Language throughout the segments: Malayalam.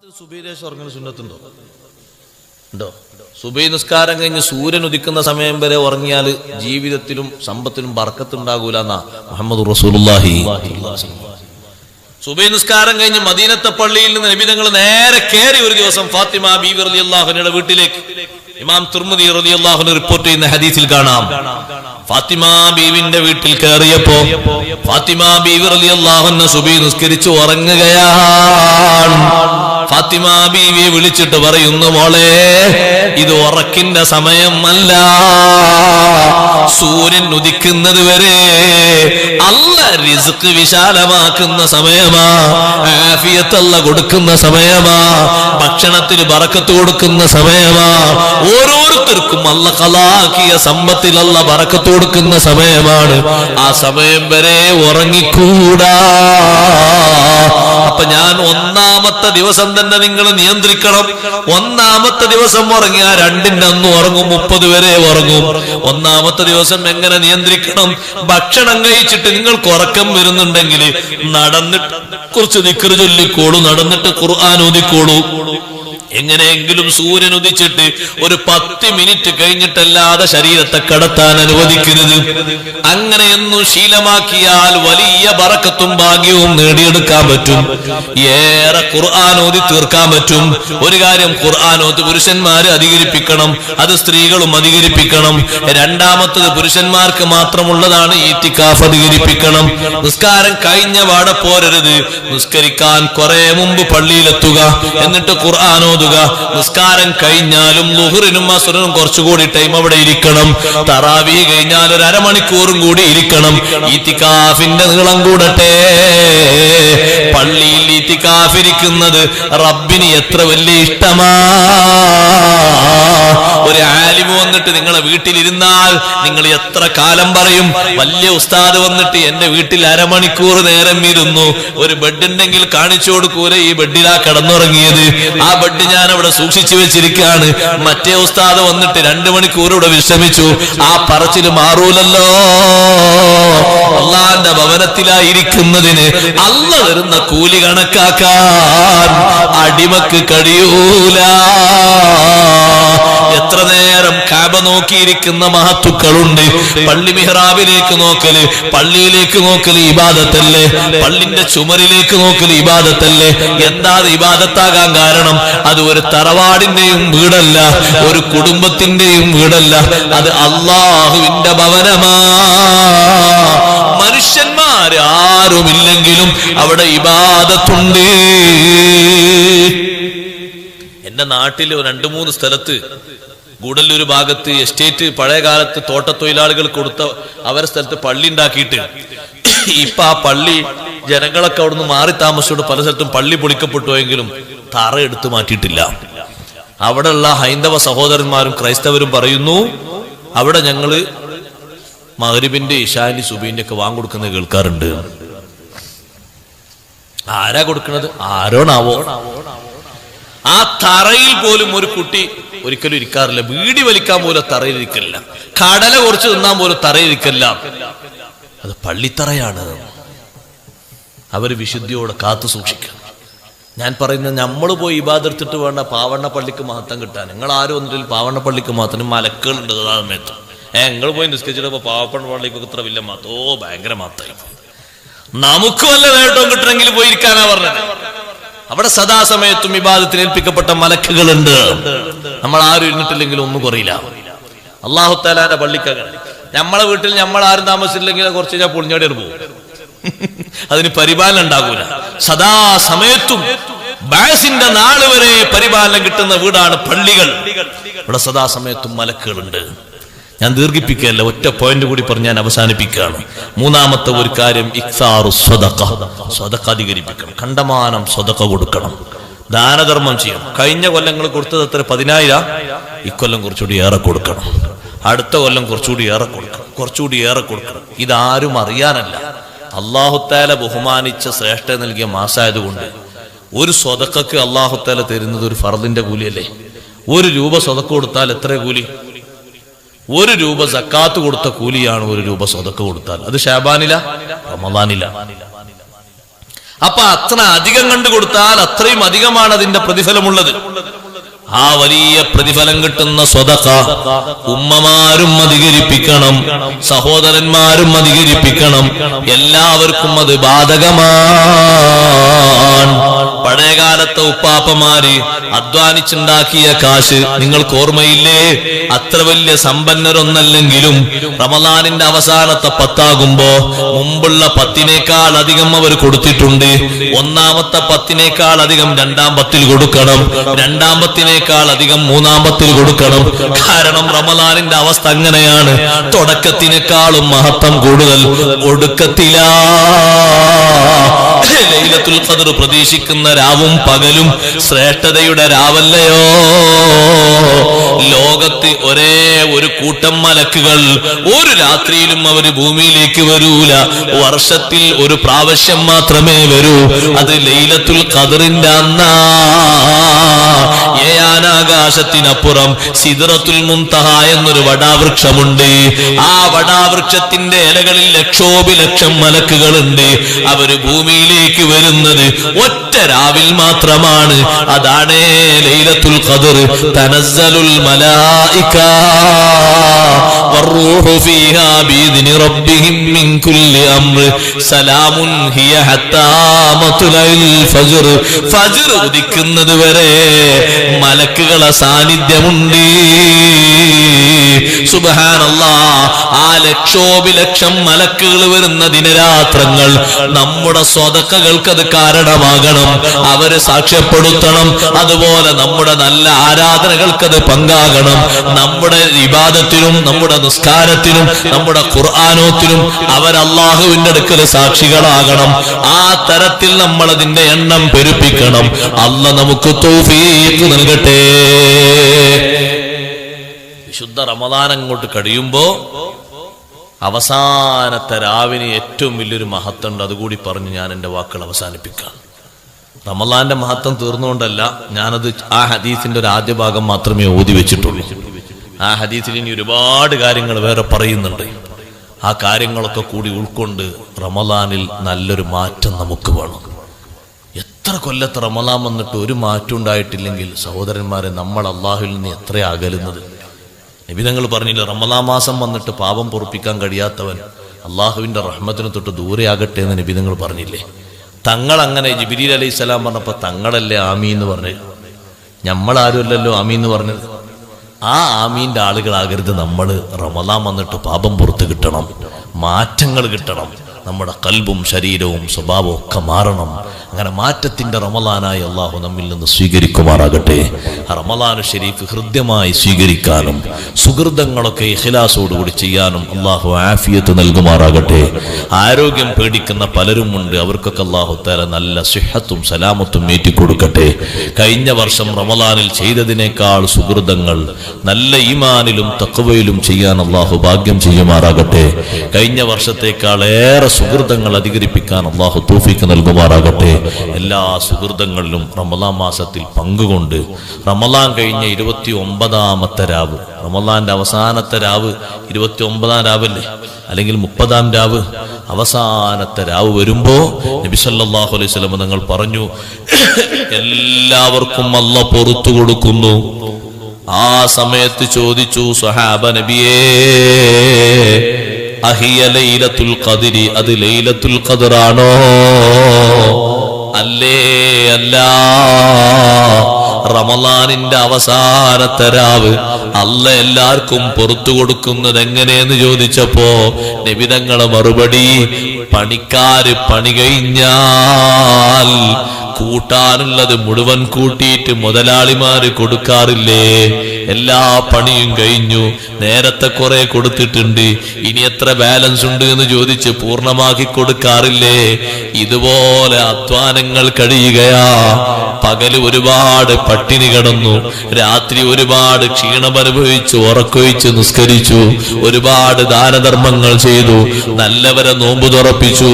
സുബഹിദേശം ഉറങ്ങുന്ന സുന്നത്തുണ്ടോ? ഉണ്ടോ? സുബഹി നിസ്കാരം കഴിഞ്ഞ് സൂര്യൻ ഉദിക്കുന്ന സമയം വരെ ഉറങ്ങിയാൽ ജീവിതത്തിലും സമ്പത്തിലും ബർക്കത്തുണ്ടാകൂല എന്നാ മുഹമ്മദ് റസൂലുള്ളാഹി. സുബഹി നിസ്കാരം കഴിഞ്ഞ് മദീനത്തെ പള്ളിയിൽ നിന്ന് നബി തങ്ങൾ നേരെ കയറി ഒരു ദിവസം ഫാത്തിമ ബീവി റളിയല്ലാഹു അൻഹയുടെ വീട്ടിലേക്ക്. ഇമാം തിർമിദി റളിയല്ലാഹു അൻഹു റിപ്പോർട്ട് ചെയ്യുന്ന ഹദീസിൽ കാണാം, ഫാത്തിമ ബീവിന്റെ വീട്ടിൽ കയറിയപ്പോ ഫാത്തിമ ബീവി റളിയല്ലാഹു അൻഹ സുബഹി നിസ്കരിച്ച് ഉറങ്ങുകയാണ്. ഫാത്തിമ ബീവിയെ വിളിച്ചിട്ട് പറയുന്നു, മോളെ ഇത് ഉറക്കിന്റെ സമയമല്ല, സൂര്യൻ ഉദിക്കുന്നത് വരെ അല്ലാഹ് റിസ്ക് വിശാലമാക്കുന്ന സമയമാ, ആഫിയത്ത് അല്ലാഹ് കൊടുക്കുന്ന സമയമാ, ഭക്ഷണത്തിന് ബറക്കത്ത് കൊടുക്കുന്ന സമയമാ, ഓരോരുത്തർക്കും അല്ലാഹ് ഖലാക്കിയ സമ്പത്തിൽ അല്ലാഹ് ബറക്കത്ത് കൊടുക്കുന്ന സമയമാണ്. ആ സമയം വരെ ഉറങ്ങിക്കൂടാ. അപ്പൊ ഞാൻ ഒന്നാമത്തെ ദിവസം തന്നെ നിങ്ങൾ നിയന്ത്രിക്കണം. ഒന്നാമത്തെ ദിവസം ഉറങ്ങിയ രണ്ടിന്റെ അന്ന് ഉറങ്ങും, 30 വരെ ഉറങ്ങും. ഒന്നാമത്തെ ദിവസം എങ്ങനെ നിയന്ത്രിക്കണം? ഭക്ഷണം കഴിച്ചിട്ട് നിങ്ങൾക്ക് ഉറക്കം വരുന്നുണ്ടെങ്കിൽ നടന്നിട്ട് കുറച്ച് ദിക്ർ ചൊല്ലിക്കോളൂ, നടന്നിട്ട് ഖുർആൻ ഓതിക്കോളൂ. എങ്ങനെയെങ്കിലും സൂര്യൻ ഉദിച്ചിട്ട് ഒരു 10 മിനിറ്റ് കഴിഞ്ഞിട്ടല്ലാതെ ശരീരത്തെ കടത്താൻ അനുവദിക്കരുത്. അങ്ങനെയൊന്നും ശീലമാക്കിയാൽ വലിയ ബറക്കത്തും ഭാഗ്യവും നേടിയെടുക്കാൻ പറ്റും. ഏറെ ഖുർആൻ ഓതി തീർക്കാൻ പറ്റും. ഒരു കാര്യം, ഖുർആൻ ഓതി പുരുഷന്മാര് അധികരിപ്പിക്കണം, അത് സ്ത്രീകളും അധികരിപ്പിക്കണം. രണ്ടാമത്തത് പുരുഷന്മാർക്ക് മാത്രമുള്ളതാണ് ഈത്തിക്കാഫ്, അധികരിപ്പിക്കണം. നിസ്കാരം കഴിഞ്ഞ പാടെ പോരരുത്. നിസ്കരിക്കാൻ കുറെ മുമ്പ് പള്ളിയിലെത്തുക, എന്നിട്ട് ഖുർആൻ ഓതുക. നിസ്കാരം കഴിഞ്ഞാലും ളുഹ്റിനും അസ്റിനും കുറച്ചുകൂടി ടൈം അവിടെ ഇരിക്കണം. തറാവീഹ് കഴിഞ്ഞാൽ ഒരു അരമണിക്കൂറും കൂടി ഇരിക്കണം. ഈത്തിക്കാഫിന്റെ നീളം കൂടട്ടെ. പള്ളിയിൽ ഈത്തിക്കാഫ് ഇരിക്കുന്നത് റബ്ബിന് എത്ര വലിയ ഇഷ്ടമാ. ഒരു ആലിമ് വന്നിട്ട് നിങ്ങളെ വീട്ടിലിരുന്നാൽ നിങ്ങൾ എത്ര കാലം പറയും? വലിയ ഉസ്താദ് വന്നിട്ട് എന്റെ വീട്ടിൽ അരമണിക്കൂർ നേരം ഇരുന്നു, ഒരു ബെഡ് ഉണ്ടെങ്കിൽ കാണിച്ചു കൊടുക്കൂല, ഈ ബെഡിലാ കിടന്നുറങ്ങിയത്, ആ ബെഡ് ഞാൻ അവിടെ സൂക്ഷിച്ചു വെച്ചിരിക്കുകയാണ്. മറ്റേ ഉസ്താദ് വന്നിട്ട് 2 മണിക്കൂർ ഇവിടെ വിശ്രമിച്ചു, ആ പറച്ചില് മാറൂലല്ലോ. അള്ളാന്റെ ഭവനത്തിലായിരിക്കുന്നതിന് അല്ലാഹ് തരുന്ന കൂലി കണക്കാക്കാൻ അടിമക്ക് കഴിയൂല. എത്ര നേരം കാബ നോക്കിയിരിക്കുന്ന മഹത്തുക്കളുണ്ട്. പള്ളി മിഹ്റാബിലേക്ക് നോക്കല്, പള്ളിയിലേക്ക് നോക്കല് ഇബാദത്തല്ലേ? പള്ളിന്റെ ചുമരിലേക്ക് നോക്കല് ഇബാദത്തല്ലേ? എന്താ ഇബാദത്താകാൻ കാരണം? അത് ഒരു തറവാടിന്റെയും വീടല്ല, ഒരു കുടുംബത്തിന്റെയും വീടല്ല, അത് അല്ലാഹുവിന്റെ ഭവനമാ. മനുഷ്യന്മാർ ആരുമില്ലെങ്കിലും അവിടെ ഇബാദത്തുണ്ട്. എന്റെ നാട്ടിൽ 2-3 സ്ഥലത്ത്, ഗൂഡല്ലൂർ ഭാഗത്ത് എസ്റ്റേറ്റ് പഴയ കാലത്ത് തോട്ടത്തൊഴിലാളികൾ കൊടുത്ത അവരുടെ സ്ഥലത്ത് പള്ളി ഉണ്ടാക്കിയിട്ട് ഇപ്പൊ ആ പള്ളി ജനങ്ങളൊക്കെ അവിടുന്ന് മാറി താമസിച്ചോട് പല സ്ഥലത്തും പള്ളി പൊളിക്കപ്പെട്ടുവെങ്കിലും തറ എടുത്തു മാറ്റിയിട്ടില്ല. അവിടെയുള്ള ഹൈന്ദവ സഹോദരന്മാരും ക്രൈസ്തവരും പറയുന്നു, അവിടെ ഞങ്ങള് മഗ്രിബിന്റെ ഇശാന്റെ സുബഹിന്റെ ഒക്കെ വാങ്ങിക്കൊടുക്കുന്നത് കേൾക്കാറുണ്ട്. ആരാ കൊടുക്കുന്നത്? ആരോണാവോ? ആ തറയിൽ പോലും ഒരു കുട്ടി ഒരിക്കലും ഇരിക്കാറില്ല. ബീഡി വലിക്കാൻ പോലും തറയിൽ ഇരിക്കില്ല. കടല കുറച്ച് തിന്നാൻ പോലും തറയിൽ ഇരിക്കില്ല. അത് പള്ളിത്തറയാണ്. അവര് വിശുദ്ധിയോടെ കാത്തു സൂക്ഷിക്കണം. ഞാൻ പറയുന്നത്, നമ്മൾ പോയി ഇബാദത്തിട്ട് വേണ്ട പാവണ്ണ പള്ളിക്ക് മഹത്വം കിട്ടാൻ. നിങ്ങൾ ആരും ഒന്നിട്ട് പാവണ്ണ പള്ളിക്ക് മഹത്വം മലക്കുകളുണ്ട് ആ സമയത്ത്. നിങ്ങൾ പോയി നിസ്കരിച്ചിട്ടപ്പോ പാവപ്പണ്ണ പള്ളിക്കൊക്കെ ഇത്ര വലിയ മഹത്വം, ഓ ഭയങ്കര മഹത്തായി. നമുക്ക് വല്ല നേട്ടവും കിട്ടണമെങ്കിൽ പോയിരിക്കാനാ പറഞ്ഞത്. അവിടെ സദാസമയത്തും ഇബാദത്തിന് ഏൽപ്പിക്കപ്പെട്ട മലക്കുകളുണ്ട്. നമ്മൾ ആരും ഇരുന്നിട്ടില്ലെങ്കിലും ഒന്നും കുറയില്ല. അല്ലാഹു തആലാന്റെ പള്ളിക്കകത്ത് നമ്മളെ വീട്ടിൽ നമ്മൾ ആരും താമസിച്ചില്ലെങ്കിൽ കുറച്ച് കഴിഞ്ഞാൽ പൊളിഞ്ഞാടിയാണ് പോകും. അതിന് പരിപാലനം ഉണ്ടാകൂല. സദാസമയത്തും ബാസിന്റെ നാള് വരെ പരിപാലനം കിട്ടുന്ന വീടാണ് പള്ളികൾ. ഇവിടെ സദാസമയത്തും മലക്കുകളുണ്ട്. ഞാൻ ദീർഘിപ്പിക്കുകയല്ല, ഒറ്റ പോയിന്റ് കൂടി പറഞ്ഞ് ഞാൻ അവസാനിപ്പിക്കുകയാണ്. മൂന്നാമത്തെ ഒരു കാര്യം, ഇക്സാറു സ്വദഖ. സ്വദഖ അധികരിപ്പിക്കണം. കണ്ടമാനം സ്വദഖ കൊടുക്കണം, ദാനധർമ്മം ചെയ്യണം. കഴിഞ്ഞ കൊല്ലങ്ങൾ കൊടുത്തത് എത്ര? 10,000. ഇക്കൊല്ലം കുറച്ചുകൂടി ഏറെ കൊടുക്കണം. അടുത്ത കൊല്ലം കുറച്ചുകൂടി ഏറെ കൊടുക്കണം, കുറച്ചുകൂടി ഏറെ കൊടുക്കണം. ഇതാരും അറിയാനല്ല, അല്ലാഹു തആല ബഹുമാനിച്ച ശ്രേഷ്ഠ നൽകിയ മാസമായതുകൊണ്ട്. ഒരു സ്വദഖക്ക് അല്ലാഹു തആല തരുന്നത് ഒരു ഫർദിന്റെ കൂലിയല്ലേ? 1 രൂപ സ്വദഖ കൊടുത്താൽ എത്ര കൂലി? 1 രൂപ സക്കാത്ത് കൊടുത്ത കൂലിയാണ് 1 രൂപ സ്വദഖ കൊടുത്താൽ. അത് ശഅബാനില, റമദാനില. അപ്പൊ അത്ര അധികം കണ്ടു കൊടുത്താൽ അത്രയും അധികമാണ് അതിന്റെ പ്രതിഫലമുള്ളത്. ആ വലിയ പ്രതിഫലം കിട്ടുന്ന സ്വതഖ ഉമ്മമാരും അധികരിപ്പിക്കണം, സഹോദരന്മാരും അധികരിപ്പിക്കണം. എല്ലാവർക്കും അത് ബാധകമാണ്. പഴയകാലത്തെ ഉപ്പാപ്പമാര് അധ്വാനിച്ചുണ്ടാക്കിയ കാശ് നിങ്ങൾക്ക് ഓർമ്മയില്ലേ? അത്ര വലിയ സമ്പന്നരൊന്നല്ലെങ്കിലും റമളാനിന്റെ അവസാനത്തെ 10 മുമ്പുള്ള 10 അധികം അവർ കൊടുത്തിട്ടുണ്ട്. ഒന്നാമത്തെ 10 അധികം 2-ാം 10 കൊടുക്കണം, 2-ാം 10 അധികം 3-ാം 10 കൊടുക്കണം. കാരണം റമളാനിന്റെ അവസ്ഥ അങ്ങനെയാണ്. തുടക്കത്തിനേക്കാളും മഹത്വം കൂടുതൽ ഒടുക്കത്തിലാ. ലൈലത്തുൽ ഖദ്ർ പ്രതീക്ഷിക്കുന്ന രാവും പകലും ശ്രേഷ്ഠതയുടെ രാവല്ലയോ? ലോകത്ത് ഒരേ ഒരു കൂട്ടം മലക്കുകൾ ഒരു രാത്രിയിലും അവര് ഭൂമിയിലേക്ക് വരൂല. വർഷത്തിൽ ഒരു പ്രാവശ്യം മാത്രമേ വരൂ. അത് ലൈലത്തുൽ ഖദ്റിന്റെ അന്നാ. ആകാശത്തിനപ്പുറം സിദ്റത്തുൽ മുൻതഹ എന്നൊരു വടാവൃക്ഷമുണ്ട്. ആ വടാവൃക്ഷത്തിന്റെ ഇലകളിൽ ലക്ഷോപിലക്ഷം മലക്കുകളുണ്ട്. അവര് ഭൂമിയിലേക്ക് വരുന്നത് ഒറ്റ രാവിൽ മാത്രമാണ്. അതാണ് ലൈലത്തുൽ ഖദ്ർ. തനസ്സലുൽ മലായിക വറൂഹു ഫീഹാ ബിഇദ്നി റബ്ബിഹിം മിൻ കുല്ലി അംർ സലാമുൻ ഹിയ ഹത്താ മത്ലഇൽ ഫജ്ർ. ഫജ്ർ ഉദിക്കുന്നത് വരെ മലക്കുകളെ സാന്നിധ്യമുണ്ട്. സുബ്ഹാനല്ലാഹ്. ആ ലക്ഷോപിലക്ഷം മലക്കുകൾ വരുന്ന ദിനരാത്രങ്ങൾ നമ്മുടെ സ്വതക്കകൾക്ക് അത് കാരണമാകണം. അവര് സാക്ഷ്യപ്പെടുത്തണം. അതുപോലെ നമ്മുടെ നല്ല ആരാധനകൾക്ക് അത് പങ്കാകണം. നമ്മുടെ ഇബാദത്തിനും നമ്മുടെ നിസ്കാരത്തിനും നമ്മുടെ ഖുർആനോത്തിനും അവർ അല്ലാഹുവിന്റെ അടുക്കൽ സാക്ഷികളാകണം. ആ തരത്തിൽ നമ്മൾ അതിന്റെ എണ്ണം പെരുപ്പിക്കണം. അല്ലാഹ് നമുക്ക് തൗഫീഖ് നൽകട്ടെ. വിശുദ്ധ റമദാൻ അങ്ങോട്ട് കഴിയുമ്പോ അവസാനത്തെ രാവിന് ഏറ്റവും വലിയൊരു മഹത്വമുണ്ട്. അതുകൂടി പറഞ്ഞ് ഞാൻ എന്റെ വാക്കുകൾ അവസാനിപ്പിക്കാം. റമദാന്റെ മഹത്വം തീർന്നുകൊണ്ടല്ല, ഞാനത് ആ ഹദീസിന്റെ ഒരു ആദ്യ ഭാഗം മാത്രമേ ഓതി വെച്ചിട്ടുള്ളൂ. ആ ഹദീസിൽ ഇനി ഒരുപാട് കാര്യങ്ങൾ വേറെ പറയുന്നുണ്ട്. ആ കാര്യങ്ങളൊക്കെ കൂടി ഉൾക്കൊണ്ട് റമദാനിൽ നല്ലൊരു മാറ്റം നമുക്ക് വേണം. എത്ര കൊല്ലത്ത് റമദാൻ വന്നിട്ട് ഒരു മാറ്റം ഉണ്ടായിട്ടില്ലെങ്കിൽ സഹോദരന്മാരെ, നമ്മൾ അള്ളാഹുവിൽ നിന്ന് എത്ര അകലുന്നത്. നബി തങ്ങൾ പറഞ്ഞില്ല, റമദാൻ മാസം വന്നിട്ട് പാപം പൊറുപ്പിക്കാൻ കഴിയാത്തവൻ അള്ളാഹുവിന്റെ റഹ്മത്തിന് തൊട്ട് ദൂരെയാകട്ടെ എന്ന് നബി തങ്ങൾ പറഞ്ഞില്ലേ? തങ്ങൾ അങ്ങനെ ജിബ്രീൽ അലൈഹിസ്സലാം പറഞ്ഞപ്പോ തങ്ങളല്ലേ ആമീൻ എന്ന് പറഞ്ഞത്? നമ്മളാരുമല്ലല്ലോ ആമീൻ എന്ന് പറഞ്ഞത്. ആ ആമീന്റെ ആളുകളാകരുത് നമ്മൾ. റമദാൻ വന്നിട്ട് പാപം പുറത്ത് കിട്ടണം, മാറ്റങ്ങൾ കിട്ടണം. നമ്മുടെ കൽബും ശരീരവും സ്വഭാവവും ഒക്കെ മാറണം. അങ്ങനെ മാറ്റത്തിന്റെ റമളാനായി അള്ളാഹു നമ്മിൽ നിന്ന് സ്വീകരിക്കുമാറാകട്ടെ. റമളാൻ ഷരീഫ് ഹൃദ്യമായി സ്വീകരിക്കാനും സുഹൃതങ്ങളൊക്കെ ഇഖ്ലാസോടുകൂടി ചെയ്യാനും അള്ളാഹു ആഫിയത്ത് നൽകുമാറാകട്ടെ. ആരോഗ്യം പേടിക്കുന്ന പലരുമുണ്ട്. അവർക്കൊക്കെ അള്ളാഹു തആല നല്ല സിഹത്തും സലാമത്തും ഏറ്റിക്കൊടുക്കട്ടെ. കഴിഞ്ഞ വർഷം റമളാനിൽ ചെയ്തതിനേക്കാൾ സുഹൃതങ്ങൾ നല്ല ഈമാനിലും തഖ്വയിലും ചെയ്യാൻ അള്ളാഹു ഭാഗ്യം ചെയ്യുമാറാകട്ടെ. കഴിഞ്ഞ വർഷത്തേക്കാൾ ഏറെ സുഹൃതങ്ങൾ അധികരിപ്പിക്കാൻ അള്ളാഹു തൗഫീഖ് നൽകുമാറാകട്ടെ. എല്ലാ സുഹൃതങ്ങളിലും റമളാൻ മാസത്തിൽ പങ്കുകൊണ്ട് റമളാൻ കഴിഞ്ഞ 29ാമത്തെ രാവ്, റമളാന്റെ അവസാനത്തെ രാവ് 29ാം രാവല്ലേ, അല്ലെങ്കിൽ 30ാം രാവ്, അവസാനത്തെ രാവ് വരുമ്പോ നബി സല്ലല്ലാഹു അലൈഹി വസല്ലം തങ്ങൾ പറഞ്ഞു, എല്ലാവർക്കും അല്ലാഹു പുറത്തു കൊടുക്കുന്നു. ആ സമയത്ത് ചോദിച്ചു സ്വഹാബ നബിയേ, അഹിയ ലൈലത്തുൽ ഖദ്രി, അത് ലൈലത്തുൽ ഖദ്റാണോ? അല്ലേ അല്ല, റമളാനിന്റെ അവസാനത്തെ രാവ് അല്ലാഹ് എല്ലാവർക്കും പുറത്തു കൊടുക്കുന്നത് എങ്ങനെയെന്ന് ചോദിച്ചപ്പോ നബി തങ്ങളെ മറുപടി, പണിക്കാര് പണി കഴിഞ്ഞാൽ കൂട്ടാനുള്ളത് മുഴുവൻ കൂട്ടിയിട്ട് മുതലാളിമാര് കൊടുക്കാറില്ലേ? എല്ലാ പണിയും കഴിഞ്ഞു, നേരത്തെ കുറെ കൊടുത്തിട്ടുണ്ട്, ഇനി എത്ര ബാലൻസ് ഉണ്ട് എന്ന് ചോദിച്ച് പൂർണ്ണമാക്കി കൊടുക്കാറില്ലേ? ഇതുപോലെ അധ്വാനങ്ങൾ കഴിയുകയാ. പകല് ഒരുപാട് പട്ടിണി കിടന്നു, രാത്രി ഒരുപാട് ക്ഷീണമനുഭവിച്ചു, ഉറക്കൊഴിച്ച് നിസ്കരിച്ചു, ഒരുപാട് ദാനധർമ്മങ്ങൾ ചെയ്തു, നല്ലവരെ നോമ്പ് തുറപ്പിച്ചു,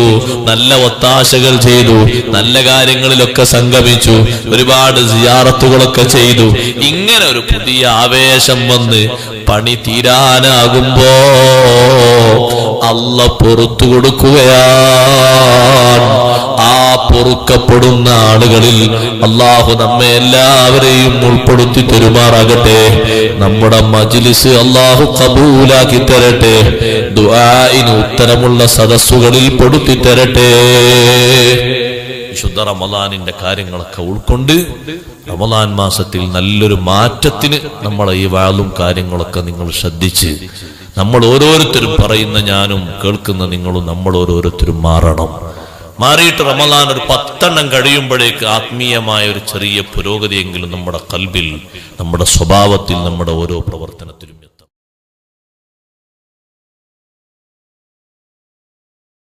നല്ല ഒത്താശകൾ ചെയ്തു, നല്ല കാര്യങ്ങളിലൊക്കെ സംഗമിച്ചു, ഒരുപാട് സിയാറത്തുകളൊക്കെ ചെയ്തു. ഇങ്ങനെ ഒരു പുതിയ ആവേശം വന്ന് പണി തീരാനാകുമ്പോ അല്ലാഹ് പുറത്തു കൊടുക്കുകയാണ്. ആ പൊറുക്കപ്പെടുന്ന ആളുകളിൽ അല്ലാഹു നമ്മെ എല്ലാവരെയും ഉൾപ്പെടുത്തി തരുമാറാകട്ടെ. നമ്മുടെ മജ്ലിസ് അല്ലാഹു ഖബൂലാക്കി തരട്ടെ. ദുആഇന് ഉത്തരമുള്ള സദസ്സുകളിൽ പെടുത്തി തരട്ടെ. വിശുദ്ധ റമളാനിന്റെ കാര്യങ്ങളൊക്കെ ഉൾക്കൊണ്ട് റമളാൻ മാസത്തിൽ നല്ലൊരു മാറ്റത്തിന് നമ്മളെ ഈ വാളും കാര്യങ്ങളൊക്കെ നിങ്ങൾ ശ്രദ്ധിച്ച് നമ്മൾ ഓരോരുത്തരും പറയുന്ന ഞാനും കേൾക്കുന്ന നിങ്ങളും നമ്മൾ ഓരോരുത്തരും മാറണം. മാറിയിട്ട് റമളാൻ ഒരു 10 കഴിയുമ്പോഴേക്ക് ആത്മീയമായ ഒരു ചെറിയ പുരോഗതിയെങ്കിലും നമ്മുടെ ഖൽബിൽ, നമ്മുടെ സ്വഭാവത്തിൽ, നമ്മുടെ ഓരോ പ്രവർത്തനത്തിലും എത്തണം.